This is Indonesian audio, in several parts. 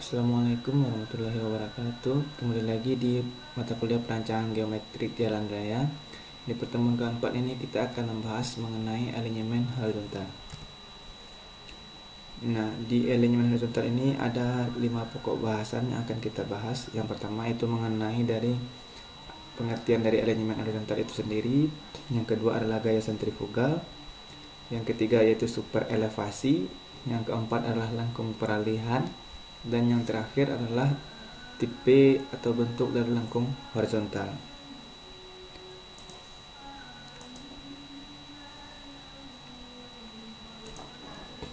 Assalamualaikum warahmatullahi wabarakatuh. Kembali lagi di mata kuliah perancangan geometrik jalan raya. Di pertemuan keempat ini kita akan membahas mengenai alinyemen horizontal. Nah, di alinyemen horizontal ini ada 5 pokok bahasan yang akan kita bahas. Yang pertama itu mengenai dari pengertian dari alinyemen horizontal itu sendiri. Yang kedua adalah gaya sentrifugal. Yang ketiga yaitu super elevasi. Yang keempat adalah lengkung peralihan. Dan yang terakhir adalah tipe atau bentuk dari lengkung horizontal.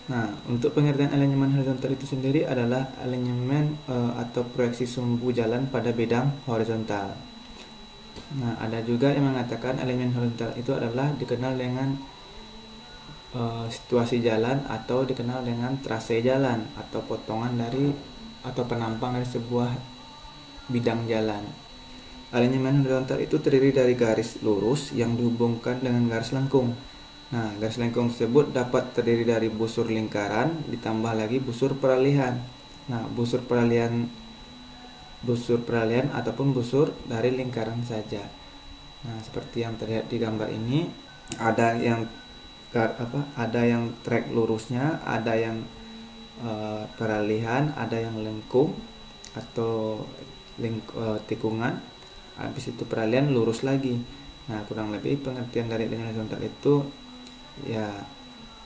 Nah, untuk pengertian alinyemen horizontal itu sendiri adalah alinyemen atau proyeksi sumbu jalan pada bidang horizontal. Nah, ada juga yang mengatakan alinyemen horizontal itu adalah dikenal dengan situasi jalan atau dikenal dengan trase jalan atau potongan dari atau penampang dari sebuah bidang jalan. Alinyemen horizontal itu terdiri dari garis lurus yang dihubungkan dengan garis lengkung. Nah, garis lengkung tersebut dapat terdiri dari busur lingkaran ditambah lagi busur peralihan. Nah, busur peralihan ataupun busur dari lingkaran saja. Nah, seperti yang terlihat di gambar ini, ada yang trek lurusnya, ada yang peralihan, ada yang lengkung atau tikungan, habis itu peralihan lurus lagi. Nah, kurang lebih pengertian dari alinyemen horizontal itu ya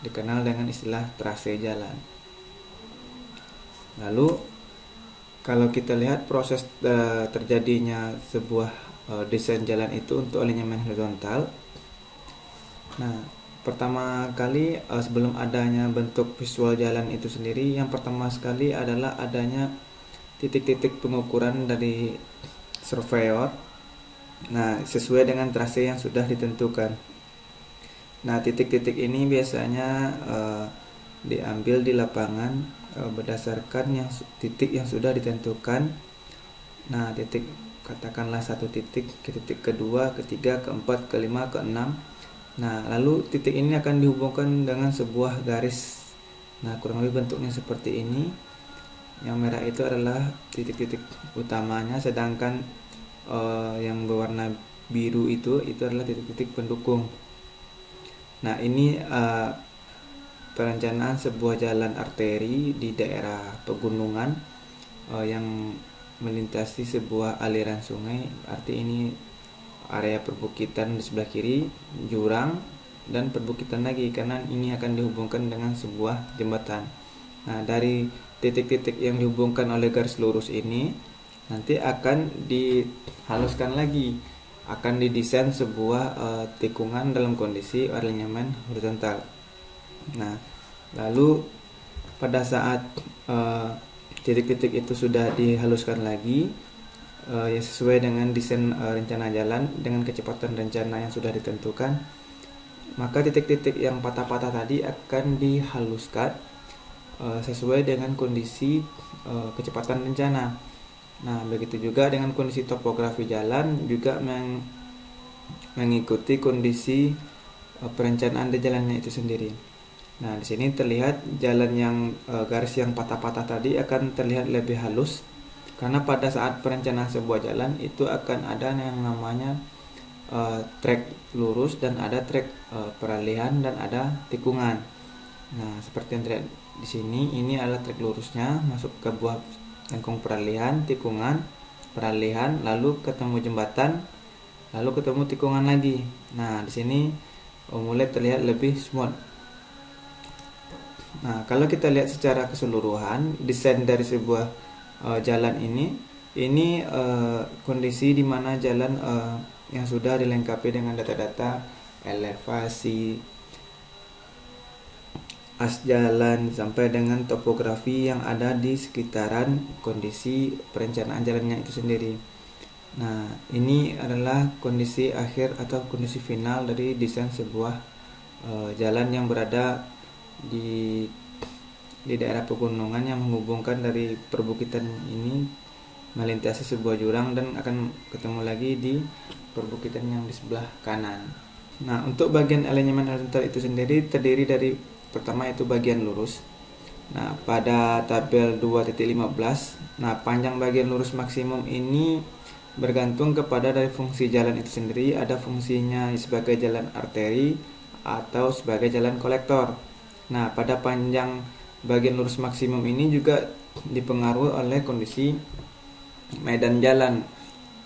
dikenal dengan istilah trase jalan. Lalu kalau kita lihat proses terjadinya sebuah desain jalan itu untuk alinyemen horizontal. Nah, pertama kali sebelum adanya bentuk visual jalan itu sendiri, yang pertama sekali adalah adanya titik-titik pengukuran dari surveyor. Nah, sesuai dengan trase yang sudah ditentukan. Nah, titik-titik ini biasanya diambil di lapangan berdasarkan titik yang sudah ditentukan. Nah, titik katakanlah satu titik, ke titik kedua, ketiga, keempat, kelima, keenam. Nah, lalu titik ini akan dihubungkan dengan sebuah garis. Nah, kurang lebih bentuknya seperti ini. Yang merah itu adalah titik-titik utamanya, sedangkan yang berwarna biru itu adalah titik-titik pendukung. Nah, ini perencanaan sebuah jalan arteri di daerah pegunungan yang melintasi sebuah aliran sungai. Arti ini area perbukitan di sebelah kiri, jurang, dan perbukitan lagi, karena ini akan dihubungkan dengan sebuah jembatan. Nah, dari titik-titik yang dihubungkan oleh garis lurus ini nanti akan dihaluskan lagi, akan didesain sebuah tikungan dalam kondisi alinyemen horizontal. Nah, lalu pada saat titik-titik itu sudah dihaluskan lagi yang sesuai dengan desain rencana jalan dengan kecepatan rencana yang sudah ditentukan, maka titik-titik yang patah-patah tadi akan dihaluskan sesuai dengan kondisi kecepatan rencana. Nah, begitu juga dengan kondisi topografi jalan juga mengikuti kondisi perencanaan di jalannya itu sendiri. Nah, di sini terlihat jalan yang garis yang patah-patah tadi akan terlihat lebih halus, karena pada saat perencanaan sebuah jalan itu akan ada yang namanya trek lurus dan ada trek peralihan dan ada tikungan. Nah, seperti yang terlihat di sini, ini adalah trek lurusnya masuk ke buah lengkung peralihan, tikungan, peralihan, lalu ketemu jembatan, lalu ketemu tikungan lagi. Nah, di sini mulai terlihat lebih smooth. Nah, kalau kita lihat secara keseluruhan desain dari sebuah jalan ini kondisi di mana jalan yang sudah dilengkapi dengan data-data elevasi, as jalan, sampai dengan topografi yang ada di sekitaran kondisi perencanaan jalannya itu sendiri. Nah, ini adalah kondisi akhir atau kondisi final dari desain sebuah jalan yang berada di daerah pegunungan yang menghubungkan dari perbukitan ini melintasi sebuah jurang dan akan ketemu lagi di perbukitan yang di sebelah kanan. Nah, untuk bagian alinyemen horizontal itu sendiri terdiri dari pertama itu bagian lurus. Nah, pada tabel 2.15, nah panjang bagian lurus maksimum ini bergantung kepada dari fungsi jalan itu sendiri, ada fungsinya sebagai jalan arteri atau sebagai jalan kolektor. Nah, pada panjang bagian lurus maksimum ini juga dipengaruhi oleh kondisi medan jalan.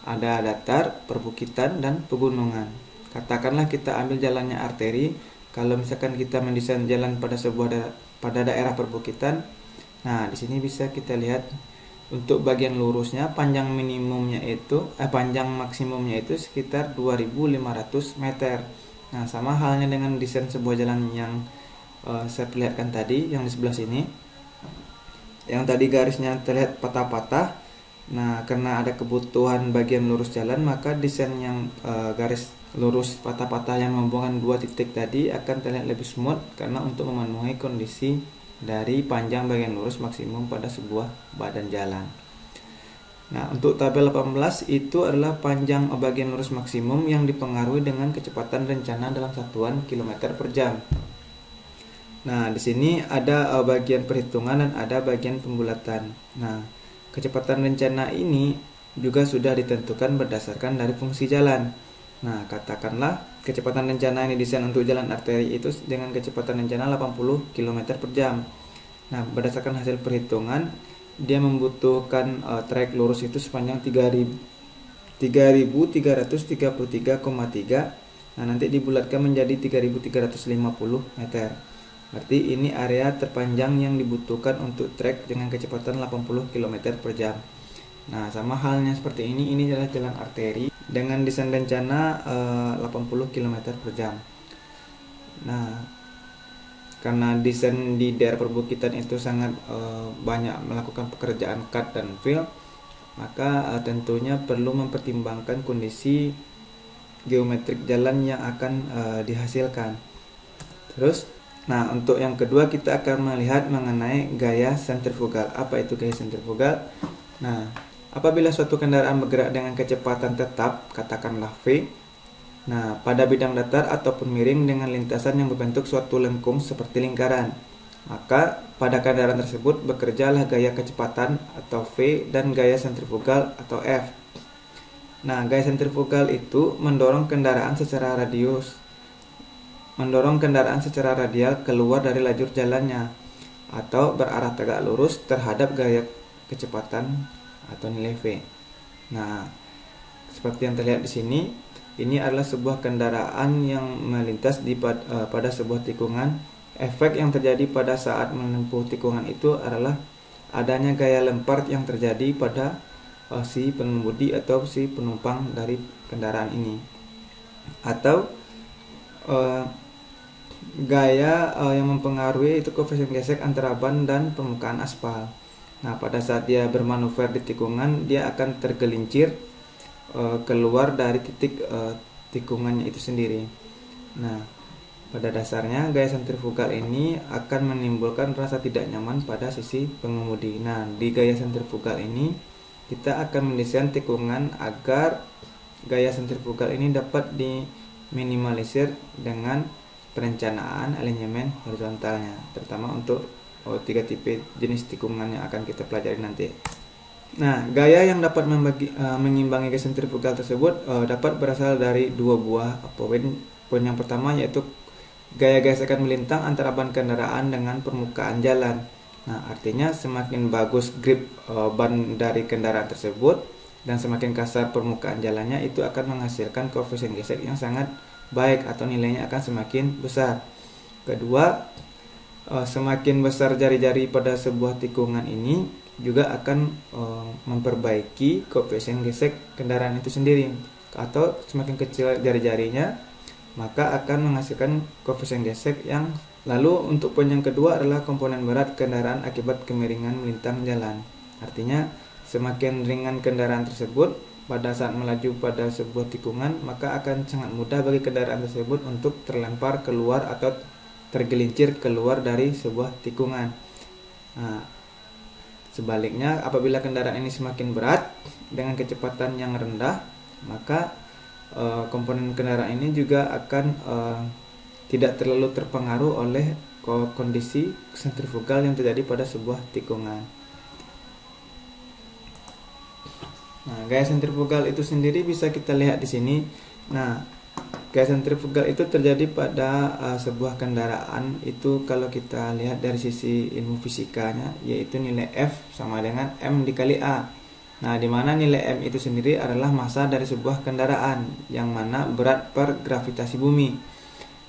Ada datar, perbukitan, dan pegunungan. Katakanlah kita ambil jalannya arteri. Kalau misalkan kita mendesain jalan pada daerah perbukitan, nah di sini bisa kita lihat untuk bagian lurusnya panjang maksimumnya itu sekitar 2.500 meter. Nah, sama halnya dengan desain sebuah jalan yang saya perlihatkan tadi, yang di sebelah sini. Yang tadi garisnya terlihat patah-patah. Nah, karena ada kebutuhan bagian lurus jalan, maka desain yang garis lurus patah-patah yang menghubungkan dua titik tadi akan terlihat lebih smooth karena untuk memenuhi kondisi dari panjang bagian lurus maksimum pada sebuah badan jalan. Nah, untuk tabel 18 itu adalah panjang bagian lurus maksimum yang dipengaruhi dengan kecepatan rencana dalam satuan kilometer per jam. Nah, di sini ada bagian perhitungan dan ada bagian pembulatan. Nah, kecepatan rencana ini juga sudah ditentukan berdasarkan dari fungsi jalan. Nah, katakanlah kecepatan rencana ini desain untuk jalan arteri itu dengan kecepatan rencana 80 km per jam. Nah, berdasarkan hasil perhitungan, dia membutuhkan trek lurus itu sepanjang 3.333,3. Nah, nanti dibulatkan menjadi 3.350 meter. Berarti ini area terpanjang yang dibutuhkan untuk trek dengan kecepatan 80 km per jam. Nah, sama halnya seperti ini adalah jalan arteri dengan desain rencana 80 km per jam. Nah, karena desain di daerah perbukitan itu sangat banyak melakukan pekerjaan cut dan fill, maka tentunya perlu mempertimbangkan kondisi geometrik jalan yang akan dihasilkan. Terus, nah untuk yang kedua kita akan melihat mengenai gaya sentrifugal. Apa itu gaya sentrifugal? Nah, apabila suatu kendaraan bergerak dengan kecepatan tetap, katakanlah V, nah pada bidang datar ataupun miring dengan lintasan yang berbentuk suatu lengkung seperti lingkaran, maka pada kendaraan tersebut bekerjalah gaya kecepatan atau V dan gaya sentrifugal atau F. Nah, gaya sentrifugal itu mendorong kendaraan secara radial keluar dari lajur jalannya atau berarah tegak lurus terhadap gaya kecepatan atau nilai V. Nah, seperti yang terlihat di sini, ini adalah sebuah kendaraan yang melintas pada sebuah tikungan. Efek yang terjadi pada saat menempuh tikungan itu adalah adanya gaya lempar yang terjadi pada si pengemudi atau si penumpang dari kendaraan ini, atau gaya yang mempengaruhi itu koefisien gesek antara ban dan permukaan aspal. Nah, pada saat dia bermanuver di tikungan, dia akan tergelincir keluar dari titik tikungannya itu sendiri. Nah, pada dasarnya gaya sentrifugal ini akan menimbulkan rasa tidak nyaman pada sisi pengemudi. Nah, di gaya sentrifugal ini kita akan mendesain tikungan agar gaya sentrifugal ini dapat diminimalisir dengan perencanaan alignment horizontalnya, terutama untuk tiga tipe jenis tikungan yang akan kita pelajari nanti. Nah, gaya yang dapat mengimbangi gaya sentrifugal tersebut dapat berasal dari dua buah poin. Poin yang pertama yaitu gaya gesekan melintang antara ban kendaraan dengan permukaan jalan. Nah, artinya semakin bagus grip ban dari kendaraan tersebut dan semakin kasar permukaan jalannya, itu akan menghasilkan koefisien gesek yang sangat baik atau nilainya akan semakin besar. Kedua, semakin besar jari-jari pada sebuah tikungan ini juga akan memperbaiki koefisien gesek kendaraan itu sendiri, atau semakin kecil jari-jarinya maka akan menghasilkan koefisien gesek yang. Lalu untuk poin yang kedua adalah komponen berat kendaraan akibat kemiringan melintang jalan. Artinya semakin ringan kendaraan tersebut pada saat melaju pada sebuah tikungan, maka akan sangat mudah bagi kendaraan tersebut untuk terlempar keluar atau tergelincir keluar dari sebuah tikungan. Nah, sebaliknya apabila kendaraan ini semakin berat dengan kecepatan yang rendah, maka komponen kendaraan ini juga akan tidak terlalu terpengaruh oleh kondisi sentrifugal yang terjadi pada sebuah tikungan. Nah, gaya sentrifugal itu sendiri bisa kita lihat di sini. Nah, gaya sentrifugal itu terjadi pada sebuah kendaraan itu kalau kita lihat dari sisi ilmu fisikanya, yaitu nilai F sama dengan M dikali A. Nah, di mana nilai M itu sendiri adalah massa dari sebuah kendaraan yang mana berat per gravitasi bumi.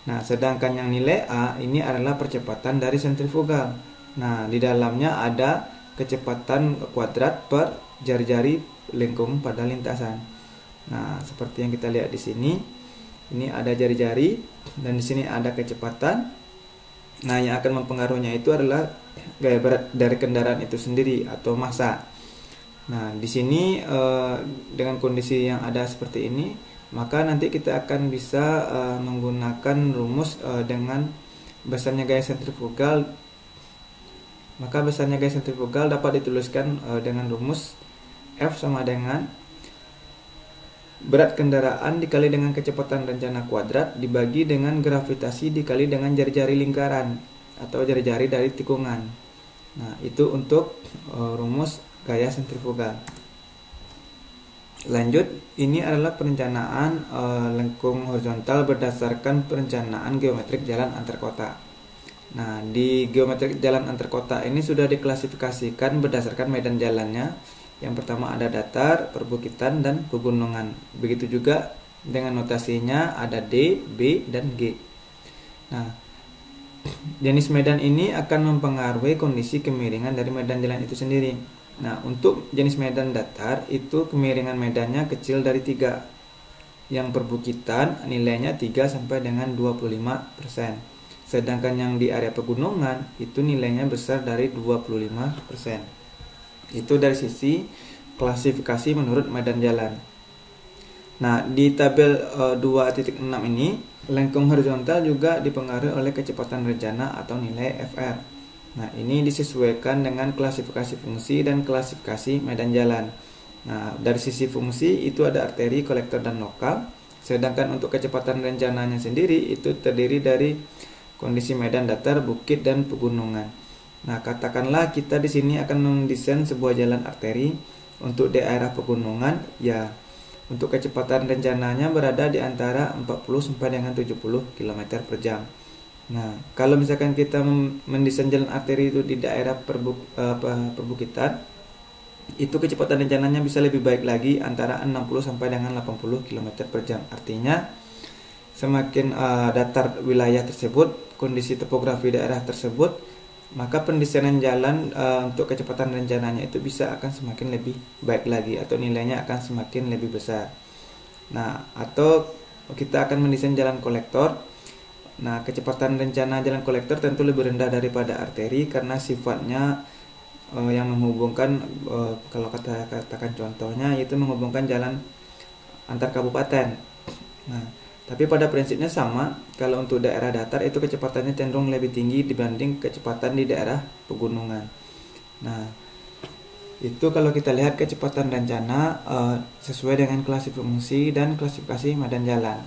Nah, sedangkan yang nilai A ini adalah percepatan dari sentrifugal. Nah, di dalamnya ada kecepatan kuadrat per jari-jari lengkung pada lintasan. Nah, seperti yang kita lihat di sini, ini ada jari-jari dan di sini ada kecepatan. Nah, yang akan mempengaruhinya itu adalah gaya berat dari kendaraan itu sendiri atau massa. Nah, di sini dengan kondisi yang ada seperti ini, maka nanti kita akan bisa menggunakan rumus dengan besarnya gaya sentrifugal. Maka besarnya gaya sentrifugal dapat dituliskan dengan rumus F sama dengan berat kendaraan dikali dengan kecepatan rencana kuadrat dibagi dengan gravitasi dikali dengan jari-jari lingkaran atau jari-jari dari tikungan. Nah, itu untuk rumus gaya sentrifugal. Lanjut, ini adalah perencanaan lengkung horizontal berdasarkan perencanaan geometrik jalan antar kota. Nah, di geometrik jalan antar kota ini sudah diklasifikasikan berdasarkan medan jalannya. Yang pertama ada datar, perbukitan, dan pegunungan. Begitu juga dengan notasinya ada D, B, dan G. Nah, jenis medan ini akan mempengaruhi kondisi kemiringan dari medan jalan itu sendiri. Nah, untuk jenis medan datar itu kemiringan medannya kecil dari 3. Yang perbukitan nilainya 3 sampai dengan 25%. Sedangkan yang di area pegunungan itu nilainya besar dari 25%. Itu dari sisi klasifikasi menurut medan jalan. Nah, di tabel 2.6 ini, lengkung horizontal juga dipengaruhi oleh kecepatan rencana atau nilai FR. Nah, ini disesuaikan dengan klasifikasi fungsi dan klasifikasi medan jalan. Nah, dari sisi fungsi itu ada arteri, kolektor, dan lokal. Sedangkan untuk kecepatan rencananya sendiri itu terdiri dari kondisi medan datar, bukit, dan pegunungan. Nah, katakanlah kita di sini akan mendesain sebuah jalan arteri untuk daerah pegunungan, ya untuk kecepatan rencananya berada di antara 40 sampai dengan 70 km per jam. Nah, kalau misalkan kita mendesain jalan arteri itu di daerah perbukitan, itu kecepatan rencananya bisa lebih baik lagi antara 60 sampai dengan 80 km per jam. Artinya semakin datar wilayah tersebut, kondisi topografi daerah tersebut, maka pendesainan jalan untuk kecepatan rencananya itu bisa akan semakin lebih baik lagi atau nilainya akan semakin lebih besar. Nah, atau kita akan mendesain jalan kolektor. Nah, kecepatan rencana jalan kolektor tentu lebih rendah daripada arteri karena sifatnya yang menghubungkan, kalau katakan contohnya, yaitu menghubungkan jalan antar kabupaten. Nah, tapi pada prinsipnya sama. Kalau untuk daerah datar itu kecepatannya cenderung lebih tinggi dibanding kecepatan di daerah pegunungan. Nah, itu kalau kita lihat kecepatan rencana sesuai dengan klasifikasi fungsi dan klasifikasi medan jalan.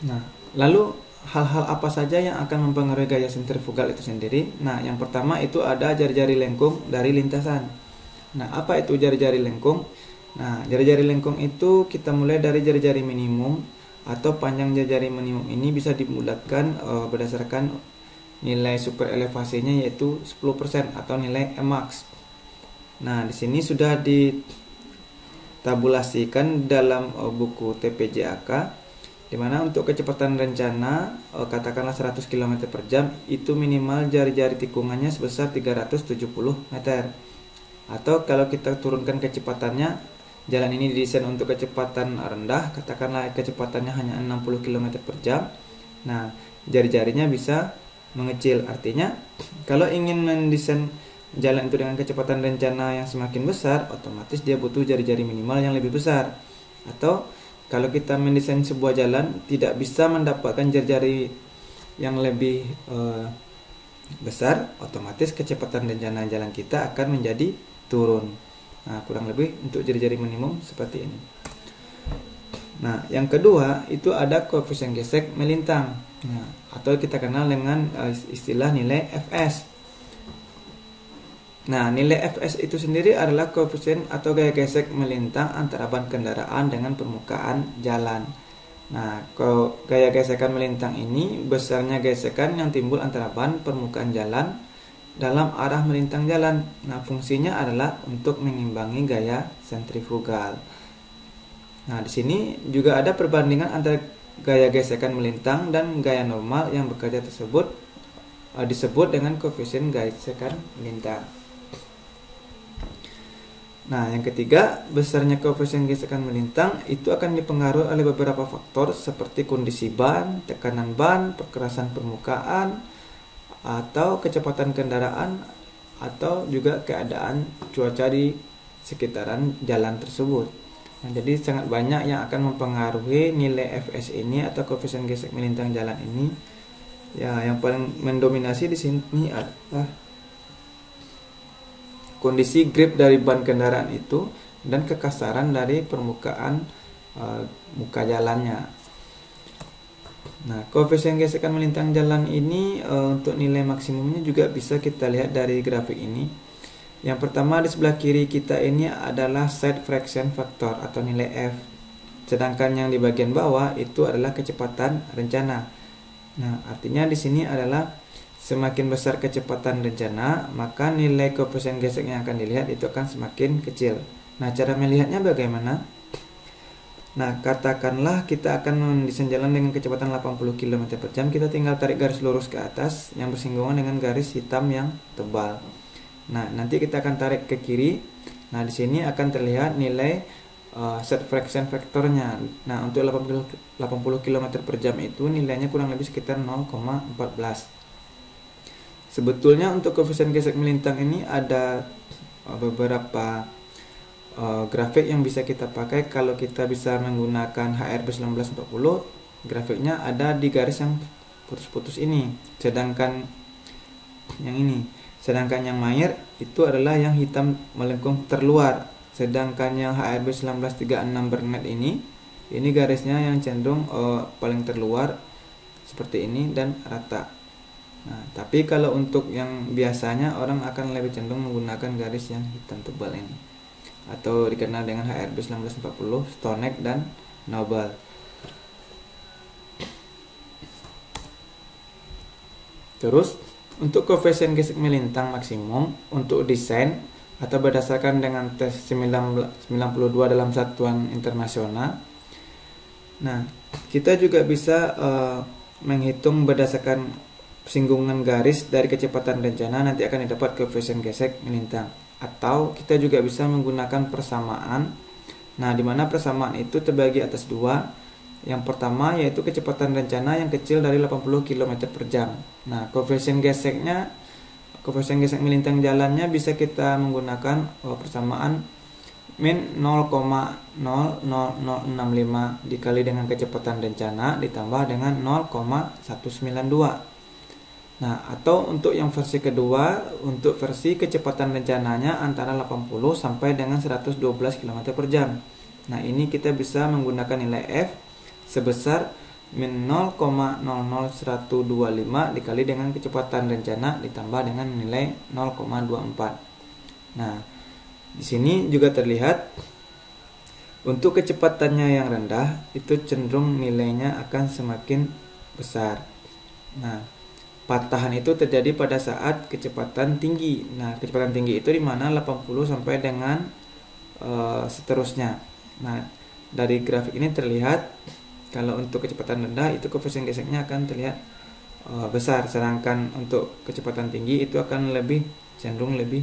Nah, lalu hal-hal apa saja yang akan mempengaruhi gaya sentrifugal itu sendiri? Nah, yang pertama itu ada jari-jari lengkung dari lintasan. Nah, apa itu jari-jari lengkung? Nah, jari-jari lengkung itu kita mulai dari jari-jari minimum atau panjang jari-jari minimum ini bisa dibulatkan berdasarkan nilai super elevasinya yaitu 10% atau nilai Emax. Nah, di sini sudah ditabulasikan dalam buku TPJAK, di mana untuk kecepatan rencana katakanlah 100 km per jam itu minimal jari-jari tikungannya sebesar 370 meter. Atau kalau kita turunkan kecepatannya, jalan ini didesain untuk kecepatan rendah, katakanlah kecepatannya hanya 60 km per jam. Nah, jari-jarinya bisa mengecil. Artinya kalau ingin mendesain jalan itu dengan kecepatan rencana yang semakin besar, otomatis dia butuh jari-jari minimal yang lebih besar. Atau kalau kita mendesain sebuah jalan tidak bisa mendapatkan jari-jari yang lebih besar, otomatis kecepatan rencana jalan kita akan menjadi turun. Nah, kurang lebih untuk jari-jari minimum seperti ini. Nah, yang kedua itu ada koefisien gesek melintang. Nah, atau kita kenal dengan istilah nilai Fs. Nah, nilai Fs itu sendiri adalah koefisien atau gaya gesek melintang antara ban kendaraan dengan permukaan jalan. Nah, gaya gesekan melintang ini besarnya gesekan yang timbul antara ban permukaan jalan dalam arah melintang jalan. Nah, fungsinya adalah untuk mengimbangi gaya sentrifugal. Nah, di sini juga ada perbandingan antara gaya gesekan melintang dan gaya normal yang bekerja tersebut disebut dengan koefisien gesekan melintang. Nah, yang ketiga, besarnya koefisien gesekan melintang itu akan dipengaruhi oleh beberapa faktor seperti kondisi ban, tekanan ban, perkerasan permukaan, atau kecepatan kendaraan, atau juga keadaan cuaca di sekitaran jalan tersebut. Nah, jadi sangat banyak yang akan mempengaruhi nilai Fs ini atau koefisien gesek melintang jalan ini. Ya, yang paling mendominasi di sini adalah kondisi grip dari ban kendaraan itu dan kekasaran dari permukaan muka jalannya. Nah, koefisien gesekan melintang jalan ini untuk nilai maksimumnya juga bisa kita lihat dari grafik ini. Yang pertama di sebelah kiri kita ini adalah side fraction factor atau nilai F. Sedangkan yang di bagian bawah itu adalah kecepatan rencana. Nah, artinya di sini adalah semakin besar kecepatan rencana, maka nilai koefisien gesek yang akan dilihat itu akan semakin kecil. Nah, cara melihatnya bagaimana? Nah, katakanlah kita akan mendesain jalan dengan kecepatan 80 km per jam. Kita tinggal tarik garis lurus ke atas yang bersinggungan dengan garis hitam yang tebal. Nah, nanti kita akan tarik ke kiri. Nah, di sini akan terlihat nilai set fraction faktornya. Nah, untuk 80 km per jam itu nilainya kurang lebih sekitar 0,14. Sebetulnya untuk koefisien gesek melintang ini ada beberapa grafik yang bisa kita pakai kalau kita bisa menggunakan HRB 1940. Grafiknya ada di garis yang putus-putus ini. Sedangkan yang Mayer itu adalah yang hitam melengkung terluar. Sedangkan yang HRB 1936 Bernet ini garisnya yang cenderung paling terluar seperti ini dan rata. Nah, tapi kalau untuk yang biasanya orang akan lebih cenderung menggunakan garis yang hitam tebal ini atau dikenal dengan HRB 1940, Stoneck dan Noble. Terus untuk koefisien gesek melintang maksimum untuk desain atau berdasarkan dengan tes 92 dalam satuan internasional. Nah, kita juga bisa menghitung berdasarkan singgungan garis dari kecepatan rencana, nanti akan didapat koefisien gesek melintang. Atau kita juga bisa menggunakan persamaan. Nah, di mana persamaan itu terbagi atas dua. Yang pertama yaitu kecepatan rencana yang kecil dari 80 km per jam. Nah, koefisien gesek melintang jalannya bisa kita menggunakan persamaan min 0,00065 dikali dengan kecepatan rencana ditambah dengan 0,192. Nah, atau untuk yang versi kedua, untuk versi kecepatan rencananya antara 80 sampai dengan 112 km per jam. Nah, ini kita bisa menggunakan nilai F sebesar min 0,00125 dikali dengan kecepatan rencana ditambah dengan nilai 0,24. Nah, di sini juga terlihat untuk kecepatannya yang rendah itu cenderung nilainya akan semakin besar. Nah, patahan itu terjadi pada saat kecepatan tinggi. Nah, kecepatan tinggi itu di mana 80 sampai dengan seterusnya. Nah, dari grafik ini terlihat kalau untuk kecepatan rendah itu koefisien geseknya akan terlihat besar, sedangkan untuk kecepatan tinggi itu akan cenderung lebih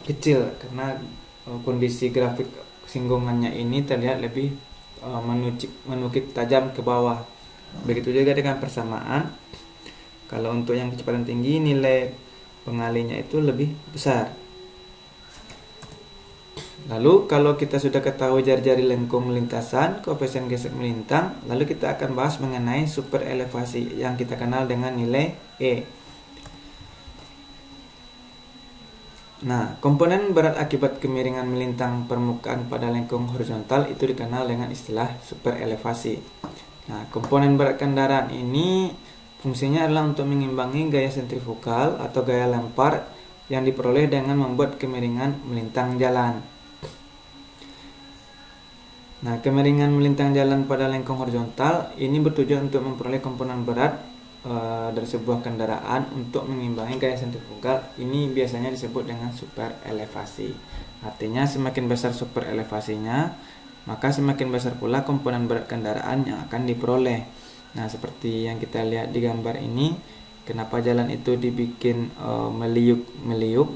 kecil karena kondisi grafik singgungannya ini terlihat lebih menukik tajam ke bawah. Begitu juga dengan persamaan. Kalau untuk yang kecepatan tinggi nilai pengalinya itu lebih besar. Lalu kalau kita sudah ketahui jari-jari lengkung lintasan, koefisien gesek melintang, lalu kita akan bahas mengenai super elevasi yang kita kenal dengan nilai E. Nah, komponen berat akibat kemiringan melintang permukaan pada lengkung horizontal itu dikenal dengan istilah superelevasi. Nah, komponen berat kendaraan ini fungsinya adalah untuk mengimbangi gaya sentrifugal atau gaya lempar yang diperoleh dengan membuat kemiringan melintang jalan. Nah, kemiringan melintang jalan pada lengkung horizontal ini bertujuan untuk memperoleh komponen berat dari sebuah kendaraan untuk mengimbangi gaya sentrifugal. Ini biasanya disebut dengan superelevasi. Artinya semakin besar superelevasinya, maka semakin besar pula komponen berat kendaraan yang akan diperoleh. Nah, seperti yang kita lihat di gambar ini, kenapa jalan itu dibikin meliuk-meliuk.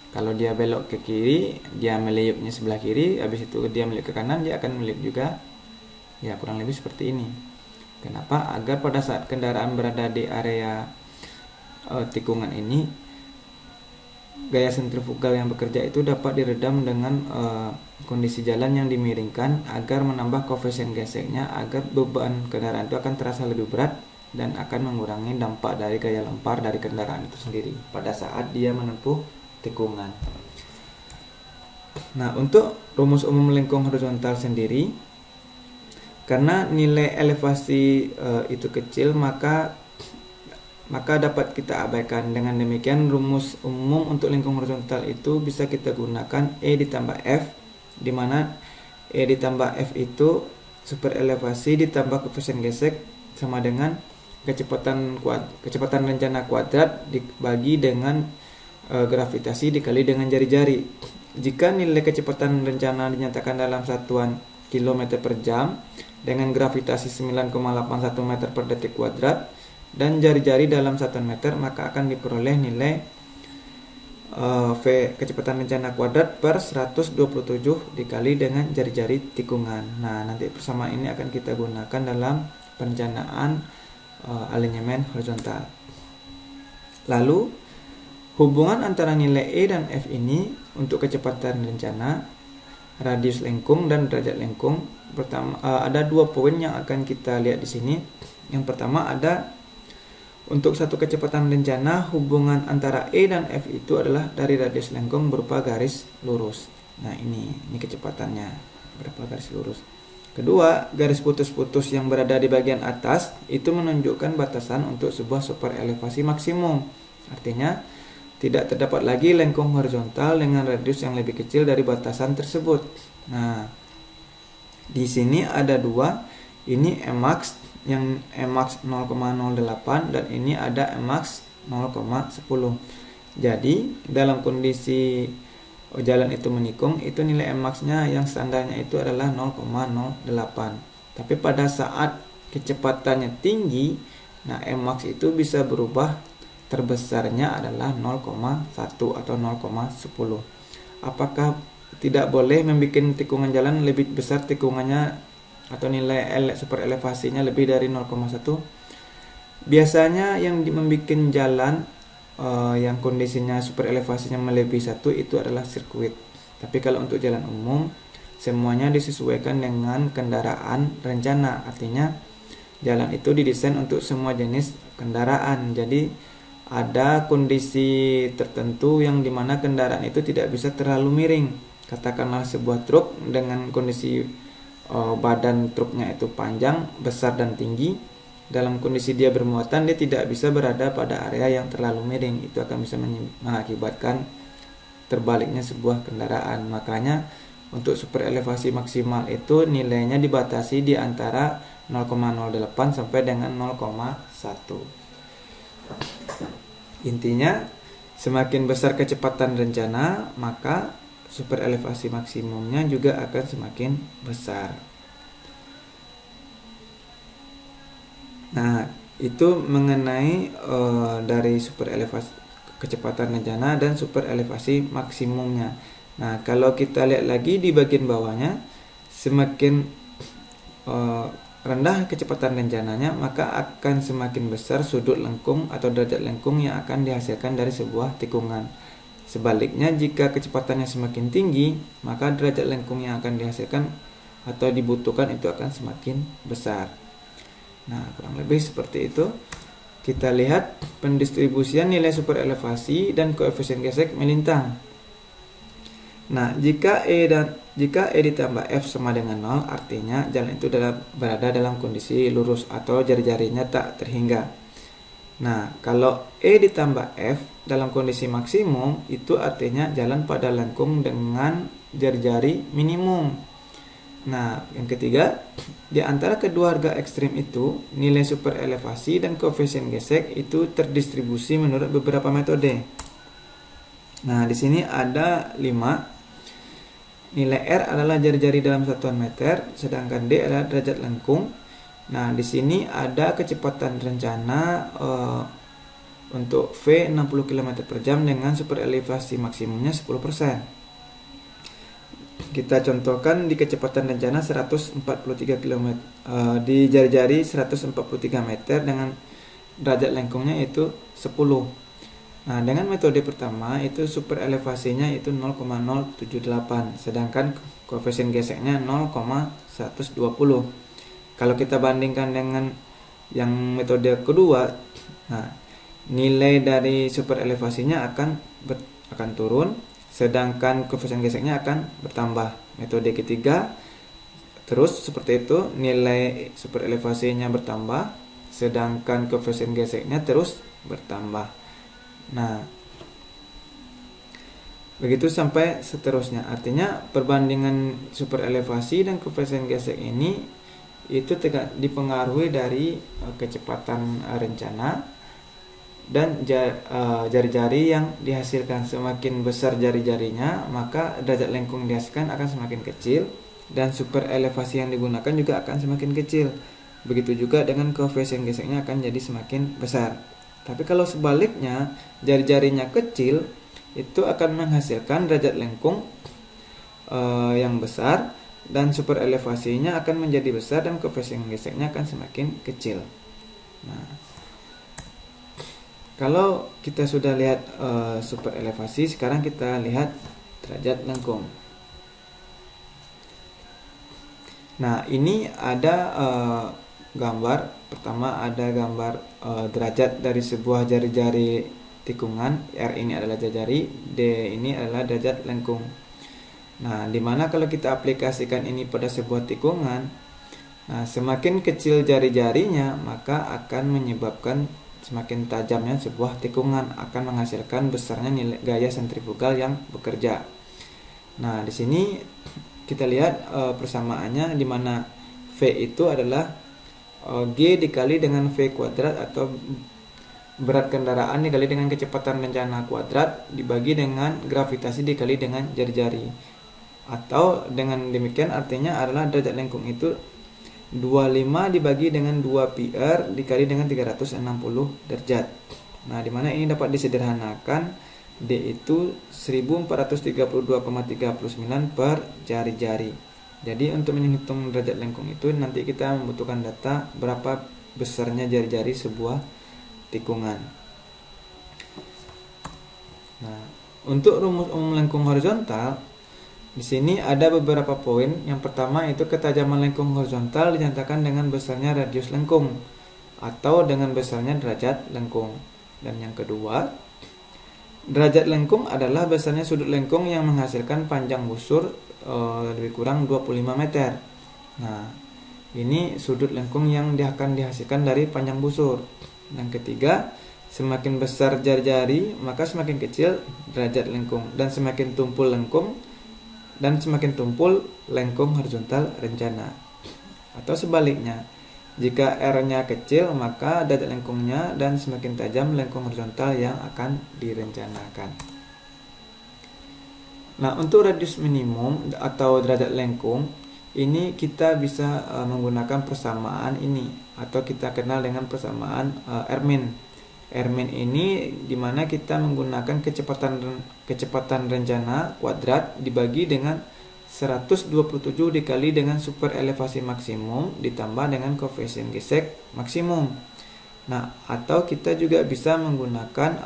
Kalau dia belok ke kiri, dia meliuknya sebelah kiri, habis itu dia meliuk ke kanan, dia akan meliuk juga. Ya, kurang lebih seperti ini. Kenapa? Agar pada saat kendaraan berada di area tikungan ini, gaya sentrifugal yang bekerja itu dapat diredam dengan kondisi jalan yang dimiringkan agar menambah koefisien geseknya, agar beban kendaraan itu akan terasa lebih berat dan akan mengurangi dampak dari gaya lempar dari kendaraan itu sendiri pada saat dia menempuh tikungan. Nah, untuk rumus umum lengkung horizontal sendiri, karena nilai elevasi itu kecil, maka dapat kita abaikan. Dengan demikian, rumus umum untuk lengkung horizontal itu bisa kita gunakan E ditambah F, di mana E ditambah F itu superelevasi ditambah koefisien gesek sama dengan kecepatan rencana kuadrat dibagi dengan gravitasi dikali dengan jari-jari. Jika nilai kecepatan rencana dinyatakan dalam satuan km per jam dengan gravitasi 9,81 meter per detik kuadrat dan jari-jari dalam 1 meter, maka akan diperoleh nilai V kecepatan rencana kuadrat per 127 dikali dengan jari-jari tikungan. Nah, nanti persamaan ini akan kita gunakan dalam perencanaan alinyemen horizontal. Lalu hubungan antara nilai E dan F ini untuk kecepatan rencana, radius lengkung dan derajat lengkung. Pertama, ada 2 poin yang akan kita lihat di sini. Yang pertama, ada untuk satu kecepatan rencana, hubungan antara E dan F itu adalah dari radius lengkung berupa garis lurus. Nah, ini kecepatannya berupa garis lurus. Kedua, garis putus-putus yang berada di bagian atas itu menunjukkan batasan untuk sebuah superelevasi maksimum. Artinya, tidak terdapat lagi lengkung horizontal dengan radius yang lebih kecil dari batasan tersebut. Nah, di sini ada 2. Ini Emax yang Emax 0,08 dan ini ada Emax 0,10. Jadi, dalam kondisi jalan itu menikung, itu nilai Emax-nya yang standarnya itu adalah 0,08. Tapi pada saat kecepatannya tinggi, nah Emax itu bisa berubah, terbesarnya adalah 0,1 atau 0,10. Apakah tidak boleh membuat tikungan jalan lebih besar tikungannya atau nilai superelevasinya lebih dari 0,1? Biasanya yang membuat jalan yang kondisinya superelevasinya melebihi 1 itu adalah sirkuit. Tapi kalau untuk jalan umum, semuanya disesuaikan dengan kendaraan rencana. Artinya jalan itu didesain untuk semua jenis kendaraan. Jadi ada kondisi tertentu yang dimana kendaraan itu tidak bisa terlalu miring. Katakanlah sebuah truk dengan kondisi badan truknya itu panjang, besar dan tinggi. Dalam kondisi dia bermuatan, dia tidak bisa berada pada area yang terlalu miring. Itu akan bisa mengakibatkan terbaliknya sebuah kendaraan. Makanya untuk superelevasi maksimal itu nilainya dibatasi di antara 0,08 sampai dengan 0,1. Intinya, semakin besar kecepatan rencana, maka superelevasi maksimumnya juga akan semakin besar. Nah, itu mengenai dari superelevasi kecepatan rencana dan superelevasi maksimumnya. Nah, kalau kita lihat lagi di bagian bawahnya, semakin rendah kecepatan rencananya, maka akan semakin besar sudut lengkung atau derajat lengkung yang akan dihasilkan dari sebuah tikungan. Sebaliknya, jika kecepatannya semakin tinggi, maka derajat lengkung yang akan dihasilkan atau dibutuhkan itu akan semakin besar. Nah, kurang lebih seperti itu. Kita lihat pendistribusian nilai superelevasi dan koefisien gesek melintang. Nah, jika E ditambah F sama dengan 0, artinya jalan itu berada dalam kondisi lurus atau jari-jarinya tak terhingga. Nah, kalau E ditambah F dalam kondisi maksimum, itu artinya jalan pada lengkung dengan jari-jari minimum. Nah, yang ketiga, di antara kedua harga ekstrim itu, nilai super elevasi dan koefisien gesek itu terdistribusi menurut beberapa metode. Nah, di sini ada 5. Nilai R adalah jari-jari dalam satuan meter, sedangkan D adalah derajat lengkung. Nah, di sini ada kecepatan rencana untuk V 60 km per jam dengan super elevasi maksimumnya 10%. Kita contohkan di kecepatan rencana 143 km di jari-jari 143 meter dengan derajat lengkungnya itu 10. Nah, dengan metode pertama itu super elevasinya itu 0,078, sedangkan koefisien geseknya 0,120. Kalau kita bandingkan dengan yang metode kedua, nah, nilai dari super elevasinya akan turun, sedangkan koefisien geseknya akan bertambah. Metode ketiga terus seperti itu, nilai super elevasinya bertambah, sedangkan koefisien geseknya terus bertambah. Nah, begitu sampai seterusnya. Artinya perbandingan super elevasi dan koefisien gesek ini itu dipengaruhi dari kecepatan rencana dan jari-jari yang dihasilkan. Semakin besar jari-jarinya, maka derajat lengkung dihasilkan akan semakin kecil dan super elevasi yang digunakan juga akan semakin kecil. Begitu juga dengan koefisien geseknya akan jadi semakin besar. Tapi kalau sebaliknya, jari-jarinya kecil, itu akan menghasilkan derajat lengkung yang besar dan super elevasinya akan menjadi besar dan koefisien geseknya akan semakin kecil. Nah, kalau kita sudah lihat super elevasi, sekarang kita lihat derajat lengkung. Nah, ini ada gambar. Pertama ada gambar derajat dari sebuah jari-jari tikungan. R ini adalah jari, D ini adalah derajat lengkung. Nah, dimana kalau kita aplikasikan ini pada sebuah tikungan, nah, semakin kecil jari-jarinya, maka akan menyebabkan semakin tajamnya sebuah tikungan, akan menghasilkan besarnya nilai gaya sentrifugal yang bekerja. Nah, di sini kita lihat persamaannya, di mana V itu adalah G dikali dengan V kuadrat atau berat kendaraan dikali dengan kecepatan rencana kuadrat dibagi dengan gravitasi dikali dengan jari-jari. Atau dengan demikian artinya adalah derajat lengkung itu 25 dibagi dengan 2 pi R dikali dengan 360 derajat. Nah, dimana ini dapat disederhanakan, D itu 1432,39 per jari-jari. Jadi untuk menghitung derajat lengkung itu nanti kita membutuhkan data berapa besarnya jari-jari sebuah tikungan. Nah, untuk rumus umum lengkung horizontal, di sini ada beberapa poin. Yang pertama itu ketajaman lengkung horizontal dinyatakan dengan besarnya radius lengkung atau dengan besarnya derajat lengkung. Dan yang kedua, derajat lengkung adalah besarnya sudut lengkung yang menghasilkan panjang busur lebih kurang 25 meter. Nah, ini sudut lengkung yang akan dihasilkan dari panjang busur. Yang ketiga, semakin besar jari-jari maka semakin kecil derajat lengkung, dan semakin tumpul lengkung horizontal rencana. Atau sebaliknya, jika R-nya kecil maka derajat lengkungnya dan semakin tajam lengkung horizontal yang akan direncanakan. Nah, untuk radius minimum atau derajat lengkung ini kita bisa menggunakan persamaan ini, atau kita kenal dengan persamaan Rmin. Rmin ini dimana kita menggunakan kecepatan rencana kuadrat dibagi dengan 127 dikali dengan super elevasi maksimum ditambah dengan koefisien gesek maksimum. Nah, atau kita juga bisa menggunakan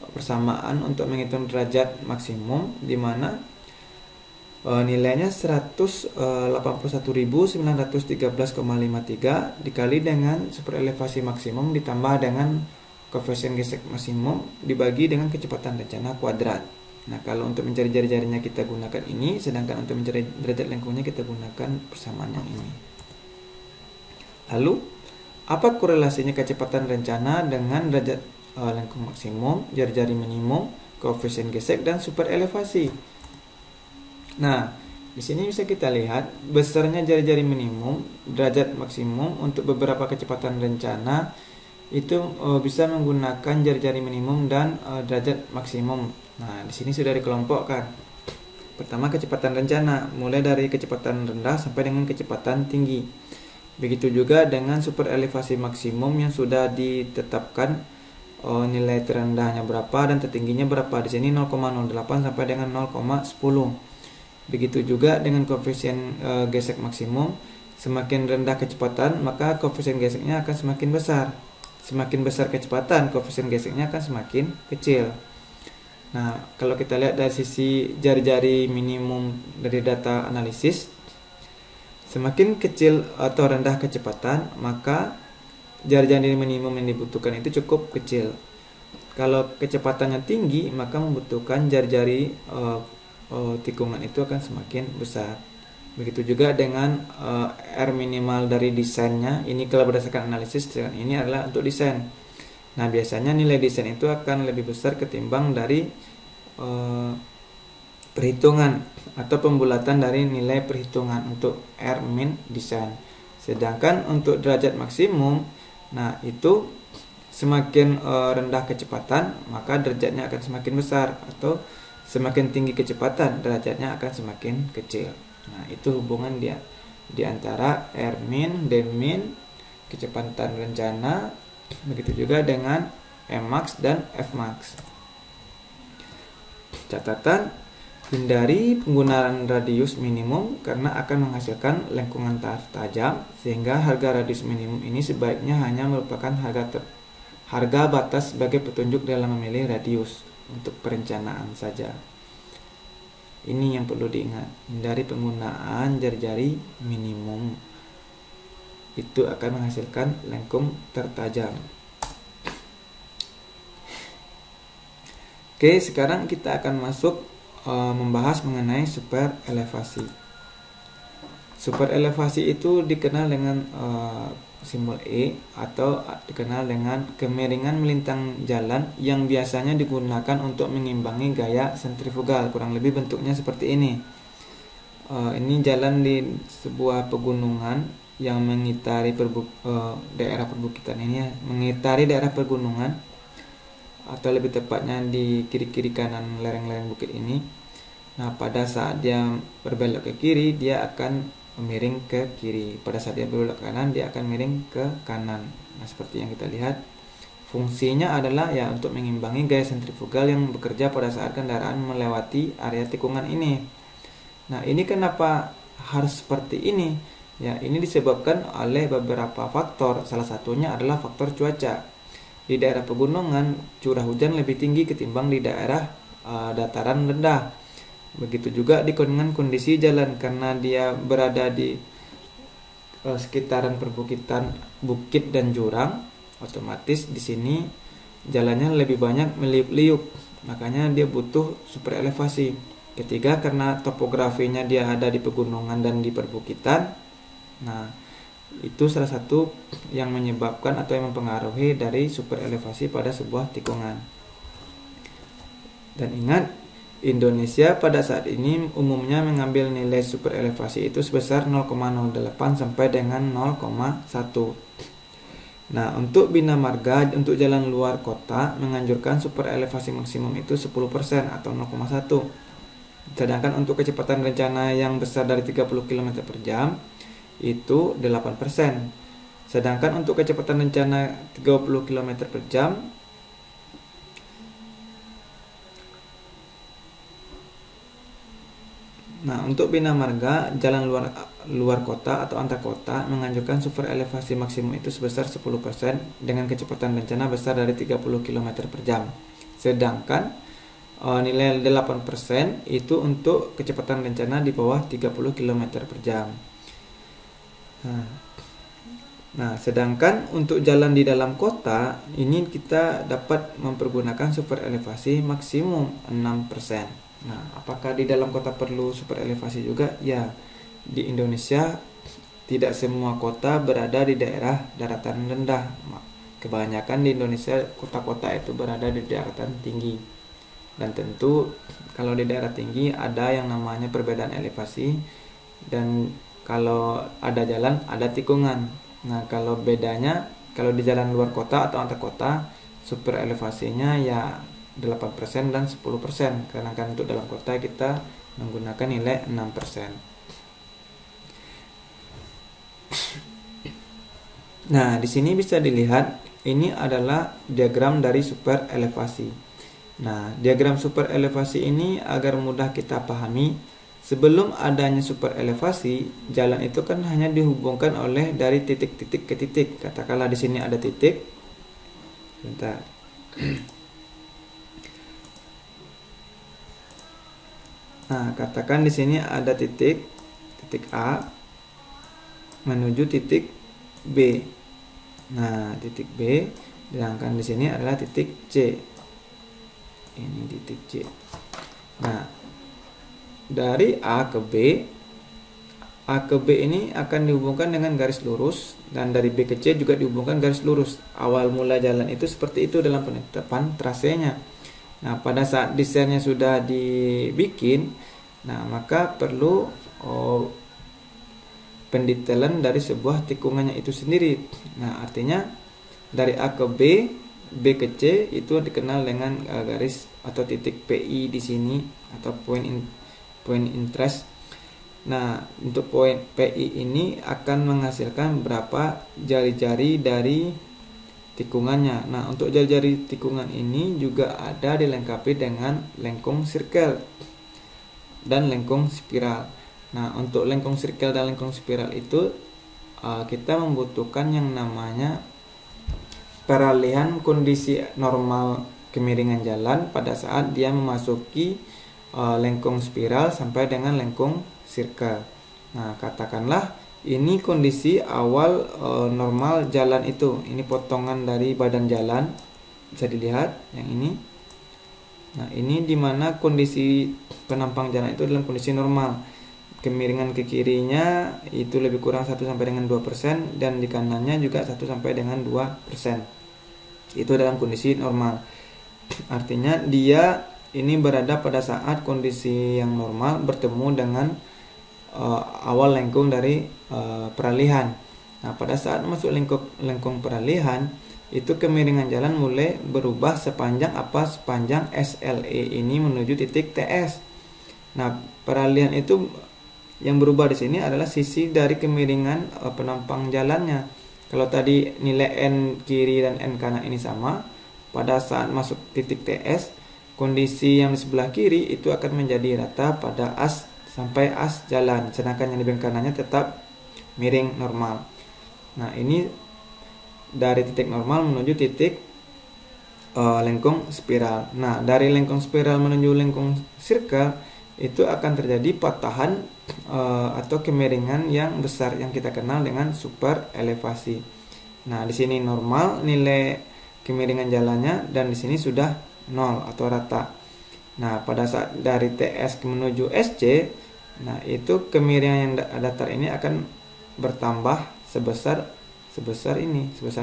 persamaan untuk menghitung derajat maksimum, di mana nilainya 181.913,53 dikali dengan super elevasi maksimum ditambah dengan koefisien gesek maksimum dibagi dengan kecepatan rencana kuadrat. Nah, kalau untuk mencari jari-jarinya kita gunakan ini, sedangkan untuk mencari derajat lengkungnya kita gunakan persamaan yang ini. Lalu, apa korelasinya kecepatan rencana dengan derajat lengkung maksimum, jari-jari minimum, koefisien gesek, dan super elevasi? Nah, di sini bisa kita lihat besarnya jari-jari minimum, derajat maksimum untuk beberapa kecepatan rencana itu bisa menggunakan jari-jari minimum dan derajat maksimum. Nah, di sini sudah dikelompokkan. Pertama, kecepatan rencana, mulai dari kecepatan rendah sampai dengan kecepatan tinggi. Begitu juga dengan super elevasi maksimum yang sudah ditetapkan nilai terendahnya berapa dan tertingginya berapa. Di sini 0,08 sampai dengan 0,10. Begitu juga dengan koefisien gesek maksimum. Semakin rendah kecepatan, maka koefisien geseknya akan semakin besar. Semakin besar kecepatan, koefisien geseknya akan semakin kecil. Nah, kalau kita lihat dari sisi jari-jari minimum dari data analisis, semakin kecil atau rendah kecepatan, maka jari-jari minimum yang dibutuhkan itu cukup kecil. Kalau kecepatannya tinggi, maka membutuhkan jari-jari tikungan itu akan semakin besar. Begitu juga dengan R minimal dari desainnya. Ini kalau berdasarkan analisis, ini adalah untuk desain. Nah, biasanya nilai desain itu akan lebih besar ketimbang dari perhitungan atau pembulatan dari nilai perhitungan untuk R min desain. Sedangkan untuk derajat maksimum, nah itu semakin rendah kecepatan, maka derajatnya akan semakin besar, atau semakin tinggi kecepatan, derajatnya akan semakin kecil. Nah, itu hubungan dia di antara R min, D min, kecepatan rencana, begitu juga dengan Max dan Fmax. Catatan, hindari penggunaan radius minimum karena akan menghasilkan lengkungan tajam, sehingga harga radius minimum ini sebaiknya hanya merupakan harga batas sebagai petunjuk dalam memilih radius untuk perencanaan saja. Ini yang perlu diingat, hindari penggunaan jari-jari minimum. Itu akan menghasilkan lengkung tertajam. Oke, sekarang kita akan masuk membahas mengenai super elevasi. Super elevasi itu dikenal dengan simbol E, atau dikenal dengan kemiringan melintang jalan yang biasanya digunakan untuk mengimbangi gaya sentrifugal. Kurang lebih bentuknya seperti ini. Ini jalan di sebuah pegunungan yang mengitari daerah perbukitan ini ya, mengitari daerah pegunungan, atau lebih tepatnya di kiri-kiri kanan lereng-lereng bukit ini. Nah, pada saat dia berbelok ke kiri, dia akan miring ke kiri. Pada saat dia berbelok ke kanan, dia akan miring ke kanan. Nah, seperti yang kita lihat, fungsinya adalah ya untuk mengimbangi gaya sentrifugal yang bekerja pada saat kendaraan melewati area tikungan ini. Nah, ini kenapa harus seperti ini? Ya, ini disebabkan oleh beberapa faktor. Salah satunya adalah faktor cuaca. Di daerah pegunungan, curah hujan lebih tinggi ketimbang di daerah dataran rendah. Begitu juga dengan kondisi jalan, karena dia berada di sekitaran perbukitan, bukit dan jurang, otomatis di sini jalannya lebih banyak meliuk-liuk. Makanya dia butuh super elevasi. Ketiga, karena topografinya dia ada di pegunungan dan di perbukitan. Nah, itu salah satu yang menyebabkan atau yang mempengaruhi dari super elevasi pada sebuah tikungan. Dan ingat, Indonesia pada saat ini umumnya mengambil nilai super elevasi itu sebesar 0,08 sampai dengan 0,1. Nah, untuk bina marga, untuk jalan luar kota menganjurkan super elevasi maksimum itu 10% atau 0,1. Sedangkan untuk kecepatan rencana yang besar dari 30 km per jam itu 8%. Sedangkan untuk kecepatan rencana 30 km per jam Nah, untuk bina marga, jalan luar kota atau antar kota menganjurkan super elevasi maksimum itu sebesar 10% dengan kecepatan rencana besar dari 30 km per jam. Sedangkan nilai 8% itu untuk kecepatan rencana di bawah 30 km per jam. Nah, Nah, sedangkan untuk jalan di dalam kota ini kita dapat mempergunakan super elevasi maksimum 6%. Nah, apakah di dalam kota perlu super elevasi juga? Ya, di Indonesia tidak semua kota berada di daerah daratan rendah. Kebanyakan di Indonesia kota-kota itu berada di daratan tinggi. Dan tentu kalau di daerah tinggi ada yang namanya perbedaan elevasi, dan kalau ada jalan ada tikungan. Nah, kalau bedanya, kalau di jalan luar kota atau antar kota, super elevasinya ya 8% dan 10%. Karena kan untuk dalam kota kita menggunakan nilai 6%. Nah, di sini bisa dilihat ini adalah diagram dari super elevasi. Nah, diagram super elevasi ini agar mudah kita pahami. Sebelum adanya super elevasi, jalan itu kan hanya dihubungkan oleh dari titik-titik ke titik. Katakanlah di sini ada titik. Bentar. Nah, katakan di sini ada titik A menuju titik B. Nah, titik B, sedangkan di sini adalah titik C. Ini titik C. Nah, dari A ke B ini akan dihubungkan dengan garis lurus, dan dari B ke C juga dihubungkan garis lurus. Awal mula jalan itu seperti itu dalam penetapan trasenya. Nah, pada saat desainnya sudah dibikin, nah maka perlu pendetailan dari sebuah tikungannya itu sendiri. Nah, artinya dari A ke B ke C itu dikenal dengan garis atau titik PI di sini, atau point interest. Nah, untuk poin PI ini akan menghasilkan berapa jari-jari dari tikungannya. Nah, untuk jari-jari tikungan ini juga ada dilengkapi dengan lengkung circle dan lengkung spiral. Nah, untuk lengkung circle dan lengkung spiral itu kita membutuhkan yang namanya peralihan kondisi normal kemiringan jalan pada saat dia memasuki lengkung spiral sampai dengan lengkung circle. Nah, katakanlah ini kondisi awal normal jalan itu. Ini potongan dari badan jalan, bisa dilihat yang ini. Nah, ini dimana kondisi penampang jalan itu dalam kondisi normal. Kemiringan ke kirinya itu lebih kurang 1 sampai dengan 2%, dan di kanannya juga 1 sampai dengan 2%. Itu dalam kondisi normal. Artinya dia ini berada pada saat kondisi yang normal bertemu dengan awal lengkung dari peralihan. Nah, pada saat masuk lengkung peralihan, itu kemiringan jalan mulai berubah sepanjang apa? Sepanjang SLE ini menuju titik TS. Nah, peralihan itu yang berubah di sini adalah sisi dari kemiringan penampang jalannya. Kalau tadi nilai N kiri dan N kanan ini sama, pada saat masuk titik TS, kondisi yang di sebelah kiri itu akan menjadi rata pada as sampai as jalan, sedangkan yang di bagian kanannya tetap miring normal. Nah, ini dari titik normal menuju titik lengkung spiral. Nah, dari lengkung spiral menuju lengkung circle itu akan terjadi patahan atau kemiringan yang besar yang kita kenal dengan super elevasi. Nah, di sini normal nilai kemiringan jalannya, dan di sini sudah 0 atau rata. Nah, pada saat dari TS menuju SC, nah itu kemiringan yang datar ini akan bertambah sebesar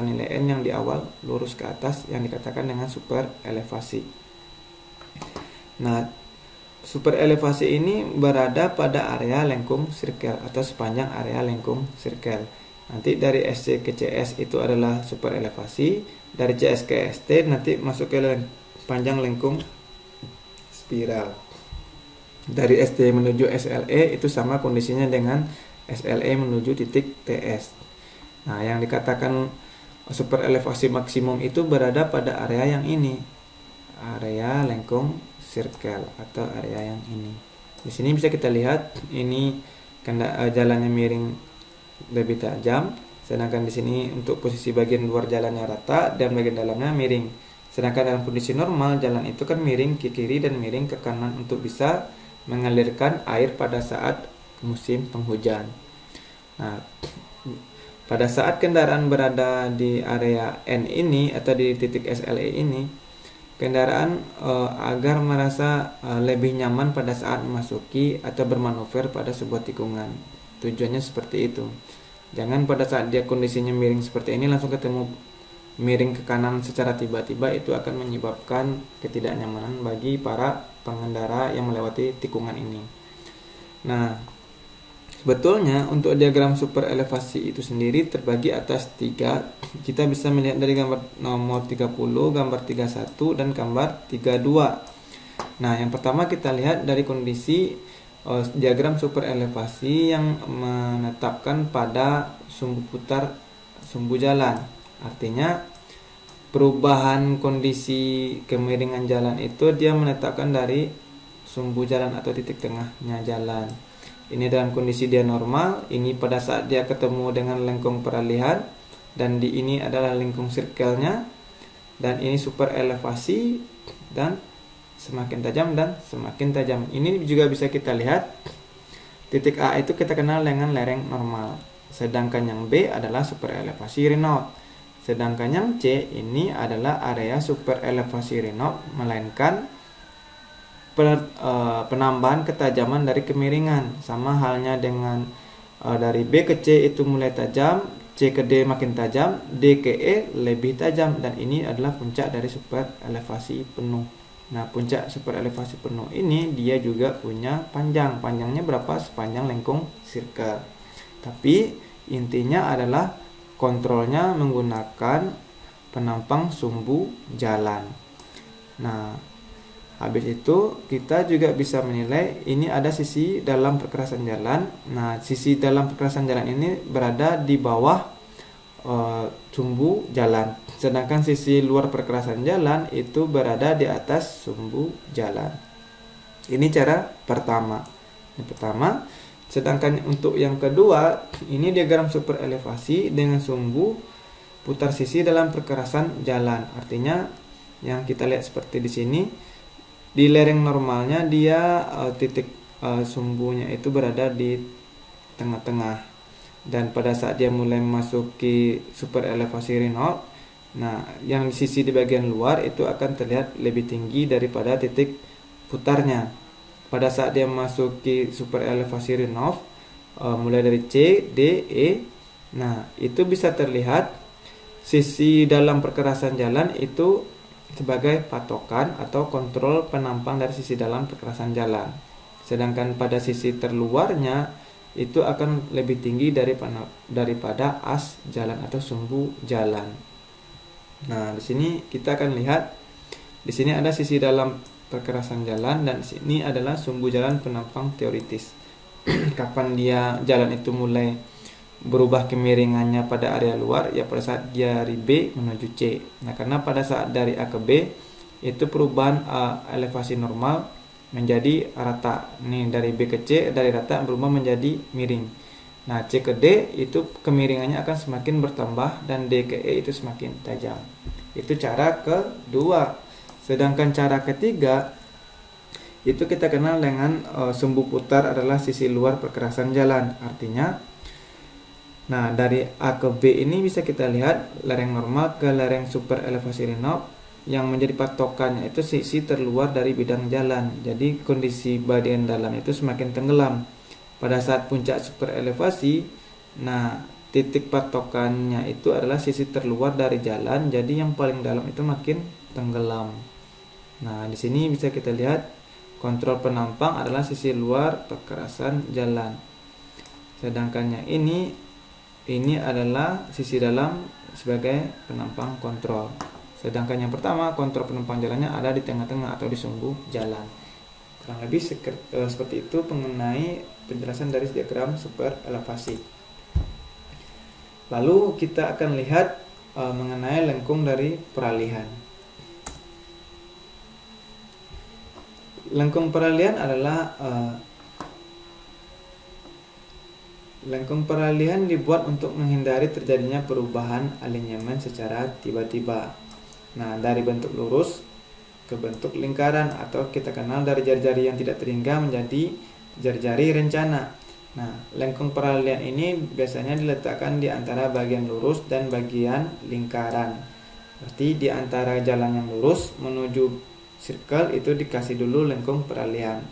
nilai N yang di awal lurus ke atas, yang dikatakan dengan super elevasi. Nah, super elevasi ini berada pada area lengkung circle atau sepanjang area lengkung circle. Nanti dari SC ke CS itu adalah super elevasi, dari CS ke ST nanti masuk ke panjang lengkung spiral. Dari ST menuju SLE itu sama kondisinya dengan SLE menuju titik TS. Nah, yang dikatakan super elevasi maksimum itu berada pada area yang ini, area lengkung circle atau area yang ini. Di sini bisa kita lihat ini jalannya miring lebih tajam, sedangkan di sini untuk posisi bagian luar jalannya rata dan bagian dalamnya miring. Sedangkan dalam kondisi normal jalan itu kan miring ke kiri dan miring ke kanan untuk bisa mengalirkan air pada saat musim penghujan. Nah, pada saat kendaraan berada di area N ini atau di titik SLE ini, kendaraan agar merasa lebih nyaman pada saat memasuki atau bermanuver pada sebuah tikungan. Tujuannya seperti itu. Jangan pada saat dia kondisinya miring seperti ini langsung ketemu miring ke kanan secara tiba-tiba, itu akan menyebabkan ketidaknyamanan bagi para pengendara yang melewati tikungan ini. Nah, sebetulnya untuk diagram super elevasi itu sendiri terbagi atas 3. Kita bisa melihat dari gambar nomor 30, gambar 31, dan gambar 32. Nah, yang pertama kita lihat dari kondisi diagram super elevasi yang menetapkan pada sumbu putar sumbu jalan. Artinya perubahan kondisi kemiringan jalan itu dia menetapkan dari sumbu jalan atau titik tengahnya jalan. Ini dalam kondisi dia normal, ini pada saat dia ketemu dengan lengkung peralihan, dan di ini adalah lengkung circle-nya, dan ini super elevasi, dan semakin tajam dan semakin tajam. Ini juga bisa kita lihat titik A itu kita kenal dengan lereng normal, sedangkan yang B adalah super elevasi Renault. Sedangkan yang C ini adalah area super elevasi Renault, melainkan penambahan ketajaman dari kemiringan. Sama halnya dengan dari B ke C itu mulai tajam, C ke D makin tajam, D ke E lebih tajam, dan ini adalah puncak dari super elevasi penuh. Nah, puncak super elevasi penuh ini dia juga punya panjangnya berapa? Sepanjang lengkung circle. Tapi intinya adalah kontrolnya menggunakan penampang sumbu jalan. Nah, habis itu kita juga bisa menilai ini ada sisi dalam perkerasan jalan. Nah, sisi dalam perkerasan jalan ini berada di bawah sumbu jalan, sedangkan sisi luar perkerasan jalan itu berada di atas sumbu jalan. Ini cara pertama. Yang pertama. Sedangkan untuk yang kedua, ini diagram super elevasi dengan sumbu putar sisi dalam perkerasan jalan. Artinya yang kita lihat seperti di sini, di lereng normalnya dia titik sumbunya itu berada di tengah-tengah. Dan pada saat dia mulai memasuki super elevasi Renault, nah yang sisi di bagian luar itu akan terlihat lebih tinggi daripada titik putarnya. Pada saat dia memasuki super elevasi Renault, mulai dari C, D, E, nah itu bisa terlihat sisi dalam perkerasan jalan itu sebagai patokan atau kontrol penampang dari sisi dalam perkerasan jalan. Sedangkan pada sisi terluarnya itu akan lebih tinggi daripada as jalan atau sumbu jalan. Nah, di sini kita akan lihat di sini ada sisi dalam perkerasan jalan, dan sini adalah sumbu jalan penampang teoritis. Kapan dia jalan itu mulai berubah kemiringannya pada area luar, ya pada saat dia dari B menuju C. Nah, karena pada saat dari A ke B itu perubahan elevasi normal menjadi rata. Nih dari B ke C dari rata berubah menjadi miring. Nah, C ke D itu kemiringannya akan semakin bertambah, dan D ke E itu semakin tajam. Itu cara kedua. Sedangkan cara ketiga itu kita kenal dengan sumbu putar adalah sisi luar perkerasan jalan. Artinya, nah dari A ke B ini bisa kita lihat lereng normal ke lereng super elevasi Renault, yang menjadi patokannya itu sisi terluar dari bidang jalan. Jadi kondisi bagian dalam itu semakin tenggelam. Pada saat puncak super elevasi, nah titik patokannya itu adalah sisi terluar dari jalan. Jadi yang paling dalam itu makin tenggelam. Nah, di sini bisa kita lihat kontrol penampang adalah sisi luar perkerasan jalan. Sedangkan yang ini adalah sisi dalam sebagai penampang kontrol. Sedangkan yang pertama, kontrol penampang jalannya ada di tengah-tengah atau di sumbu jalan. Kurang lebih seperti itu mengenai penjelasan dari diagram super elevasi. Lalu kita akan lihat mengenai lengkung dari peralihan. Lengkung peralihan adalah lengkung peralihan dibuat untuk menghindari terjadinya perubahan alinyemen secara tiba-tiba. Nah, dari bentuk lurus ke bentuk lingkaran, atau kita kenal dari jari-jari yang tidak terhingga menjadi jari-jari rencana. Nah, lengkung peralihan ini biasanya diletakkan di antara bagian lurus dan bagian lingkaran. Berarti di antara jalan yang lurus menuju circle itu dikasih dulu lengkung peralihan.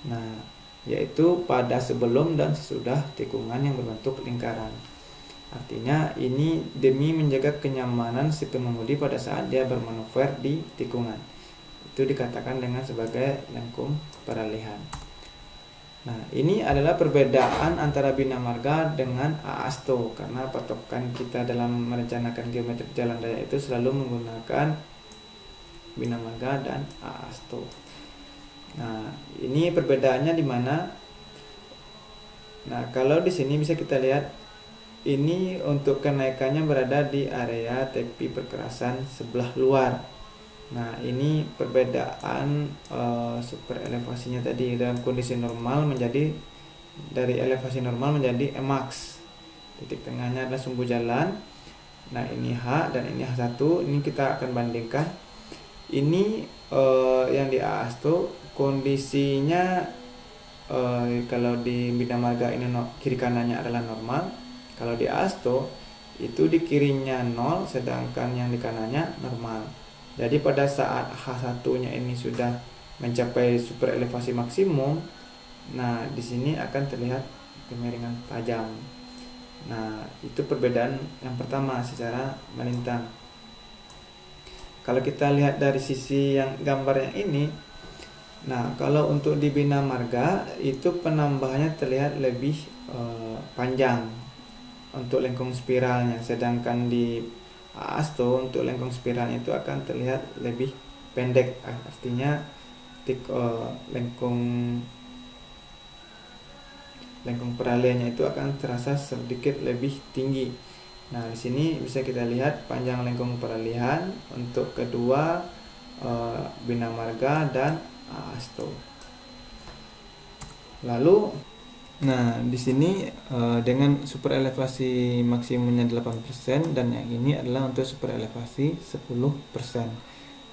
Nah, yaitu pada sebelum dan sesudah tikungan yang berbentuk lingkaran. Artinya ini demi menjaga kenyamanan si pengemudi pada saat dia bermanuver di tikungan. Itu dikatakan dengan sebagai lengkung peralihan. Nah, ini adalah perbedaan antara bina marga dengan AASTO, karena patokan kita dalam merencanakan geometri jalan raya itu selalu menggunakan bina marga dan AASTO. Nah, ini perbedaannya di mana? Nah, kalau di sini bisa kita lihat ini untuk kenaikannya berada di area tepi perkerasan sebelah luar. Nah, ini perbedaan super elevasinya tadi dalam kondisi normal menjadi dari elevasi normal menjadi Emax. Titik tengahnya adalah sumbu jalan. Nah, ini H dan ini H1. Ini kita akan bandingkan. Ini yang di AASTO kondisinya kalau di bina marga ini kiri kanannya adalah normal. Kalau di AASTO itu di kirinya 0 sedangkan yang di kanannya normal. Jadi pada saat H1-nya ini sudah mencapai super elevasi maksimum, nah di sini akan terlihat kemiringan tajam. Nah, itu perbedaan yang pertama secara melintang. Kalau kita lihat dari sisi yang gambar yang ini, nah kalau untuk di bina marga itu penambahannya terlihat lebih panjang untuk lengkung spiralnya, sedangkan di AASTO untuk lengkung spiralnya itu akan terlihat lebih pendek. Artinya lengkung peralihannya itu akan terasa sedikit lebih tinggi. Nah, di sini bisa kita lihat panjang lengkung peralihan untuk kedua bina marga dan AASTO. Lalu nah, di sini dengan super elevasi maksimumnya 8% dan yang ini adalah untuk super elevasi 10%.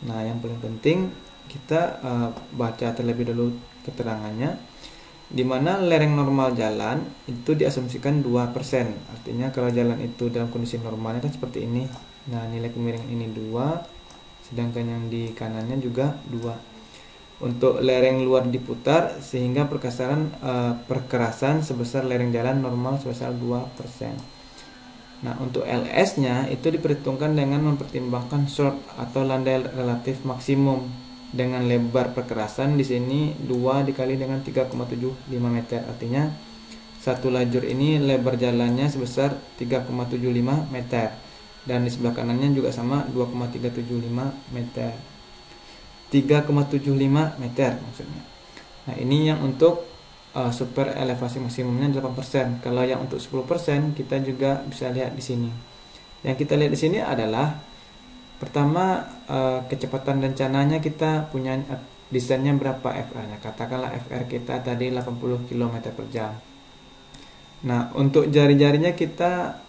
Nah, yang paling penting kita baca terlebih dahulu keterangannya, di mana lereng normal jalan itu diasumsikan 2%. Artinya kalau jalan itu dalam kondisi normalnya kan seperti ini. Nah, nilai kemiringan ini 2, sedangkan yang di kanannya juga 2. Untuk lereng luar diputar sehingga perkerasan sebesar lereng jalan normal sebesar 2%. Nah, untuk LS-nya itu diperhitungkan dengan mempertimbangkan short atau landai relatif maksimum dengan lebar perkerasan di sini 2 dikali dengan 3,75 meter. Artinya satu lajur ini lebar jalannya sebesar 3,75 meter dan di sebelah kanannya juga sama 2,375 meter. 3,75 meter maksudnya. Nah, ini yang untuk super elevasi maksimumnya 8%. Kalau yang untuk 10% kita juga bisa lihat di sini. Yang kita lihat di sini adalah pertama kecepatan rencananya kita punya desainnya berapa FR-nya. Katakanlah FR kita tadi 80 km per jam. Nah, untuk jari-jarinya kita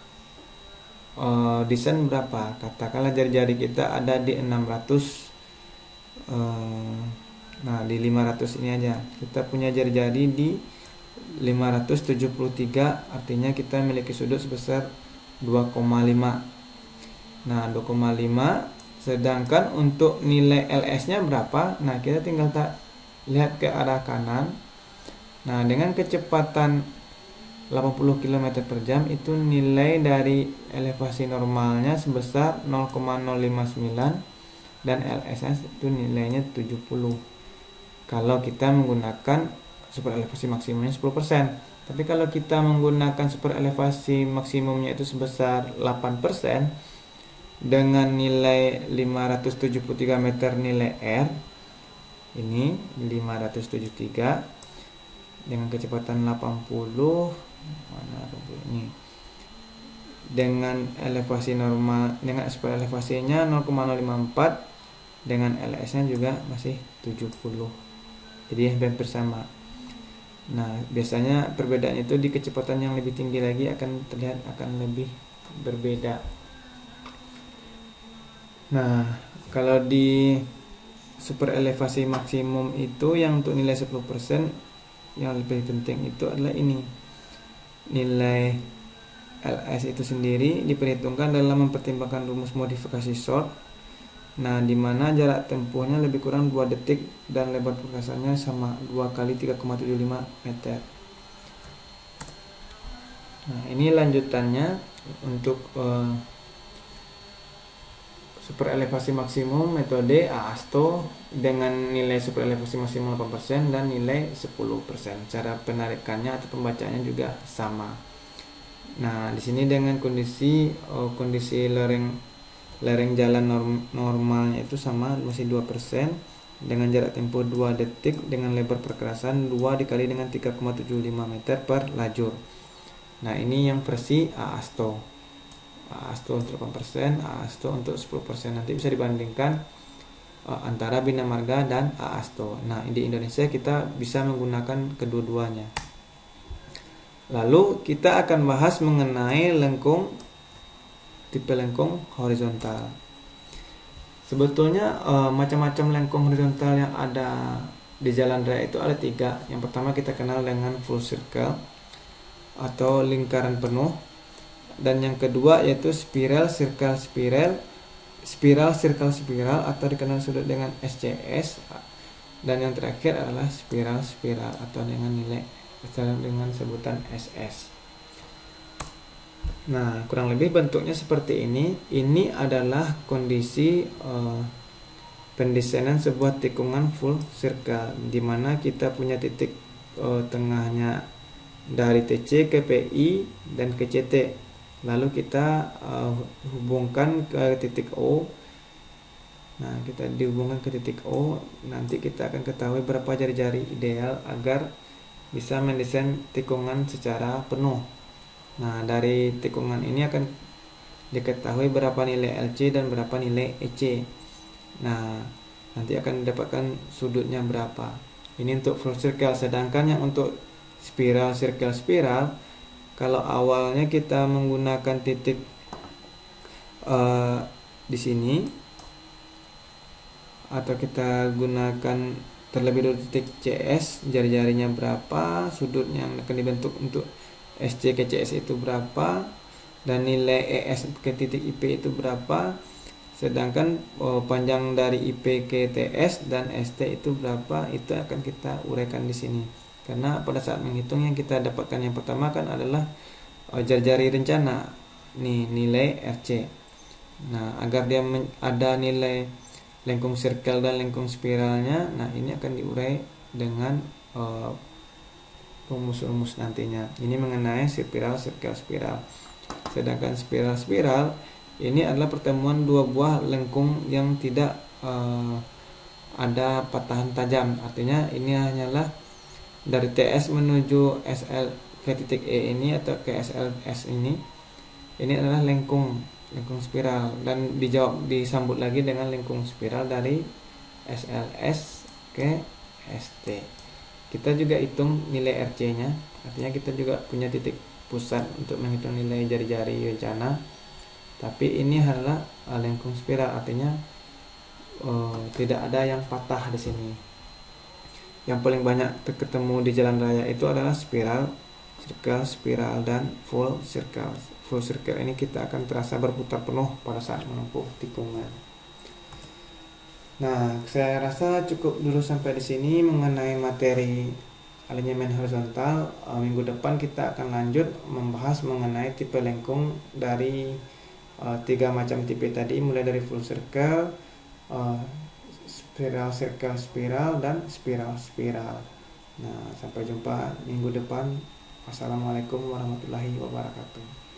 desain berapa? Katakanlah jari-jari kita ada di 600. Nah, di 500 ini aja kita punya jari-jari di 573, artinya kita memiliki sudut sebesar 2,5. Nah, 2,5, sedangkan untuk nilai LS-nya berapa? Nah, kita tinggal lihat ke arah kanan. Nah, dengan kecepatan 80 km per jam itu nilai dari elevasi normalnya sebesar 0,059 dan LSS itu nilainya 70 kalau kita menggunakan super elevasi maksimumnya 10%. Tapi kalau kita menggunakan super elevasi maksimumnya itu sebesar 8% dengan nilai 573 meter nilai R, ini 573 dengan kecepatan 80, mana 80 ini, dengan elevasi normal, dengan super elevasinya 0,054, dengan LS nya juga masih 70, jadi hampir sama. Nah, biasanya perbedaan itu di kecepatan yang lebih tinggi lagi akan terlihat akan lebih berbeda. Nah, kalau di super elevasi maksimum itu yang untuk nilai 10% yang lebih penting itu adalah ini. nilai LS itu sendiri diperhitungkan dalam mempertimbangkan rumus modifikasi short. Nah, di mana jarak tempuhnya lebih kurang 2 detik dan lebar perkerasannya sama 2 kali 3,75 meter. Nah, ini lanjutannya untuk super elevasi maksimum metode AASTO dengan nilai super elevasi maksimum 8% dan nilai 10%. Cara penarikannya atau pembacaannya juga sama. Nah, di sini dengan kondisi lereng jalan normalnya itu sama, masih 2%, dengan jarak tempuh 2 detik dengan lebar perkerasan 2 dikali dengan 3,75 meter per lajur. Nah, ini yang versi AASTO. AASTO untuk 8%, AASTO untuk 10%. Nanti bisa dibandingkan antara Bina Marga dan AASTO. Nah, di Indonesia kita bisa menggunakan kedua-duanya. Lalu kita akan bahas mengenai tipe lengkung horizontal. Sebetulnya macam-macam lengkung horizontal yang ada di jalan raya itu ada 3. Yang pertama kita kenal dengan full circle atau lingkaran penuh. Dan yang kedua yaitu spiral circle spiral atau dikenal sudut dengan SCS. Dan yang terakhir adalah spiral atau dengan sebutan SS. Nah, kurang lebih bentuknya seperti ini. Ini adalah kondisi pendesainan sebuah tikungan full circle, di mana kita punya titik tengahnya dari TC ke PI dan ke CT. Lalu kita hubungkan ke titik O. Nah, kita dihubungkan ke titik O. Nanti kita akan ketahui berapa jari-jari ideal agar bisa mendesain tikungan secara penuh. Nah, dari tikungan ini akan diketahui berapa nilai LC dan berapa nilai EC. Nah, nanti akan didapatkan sudutnya berapa. Ini untuk full circle. Sedangkan yang untuk spiral kalau awalnya kita menggunakan titik di sini, atau kita gunakan terlebih dahulu titik CS, jari-jarinya berapa, sudutnya yang akan dibentuk untuk SC ke CS itu berapa, dan nilai ES ke titik IP itu berapa, sedangkan panjang dari IP ke TS dan ST itu berapa, itu akan kita uraikan di sini. Karena pada saat menghitung yang kita dapatkan yang pertama kan adalah jari-jari rencana, nih nilai RC. Nah, agar dia ada nilai lengkung circle dan lengkung spiralnya, nah ini akan diurai dengan rumus-rumus nantinya. Ini mengenai spiral. Sedangkan spiral ini adalah pertemuan dua buah lengkung yang tidak ada patahan tajam. Artinya ini hanyalah dari TS menuju SL ke titik E ini atau ke SLS ini adalah lengkung spiral, dan disambut lagi dengan lengkung spiral dari SLS ke ST. Kita juga hitung nilai RC nya, artinya kita juga punya titik pusat untuk menghitung nilai jari-jari rencana. Tapi ini adalah lengkung spiral, artinya tidak ada yang patah di sini. Yang paling banyak ketemu di jalan raya itu adalah spiral, spiral, dan full circle. Full circle ini kita akan terasa berputar penuh pada saat menempuh tikungan. Nah, saya rasa cukup dulu sampai di sini mengenai materi alinyemen horizontal. Minggu depan kita akan lanjut membahas mengenai tipe lengkung dari 3 macam tipe tadi, mulai dari full circle, spiral, dan spiral. Nah, sampai jumpa minggu depan. Wassalamualaikum warahmatullahi wabarakatuh.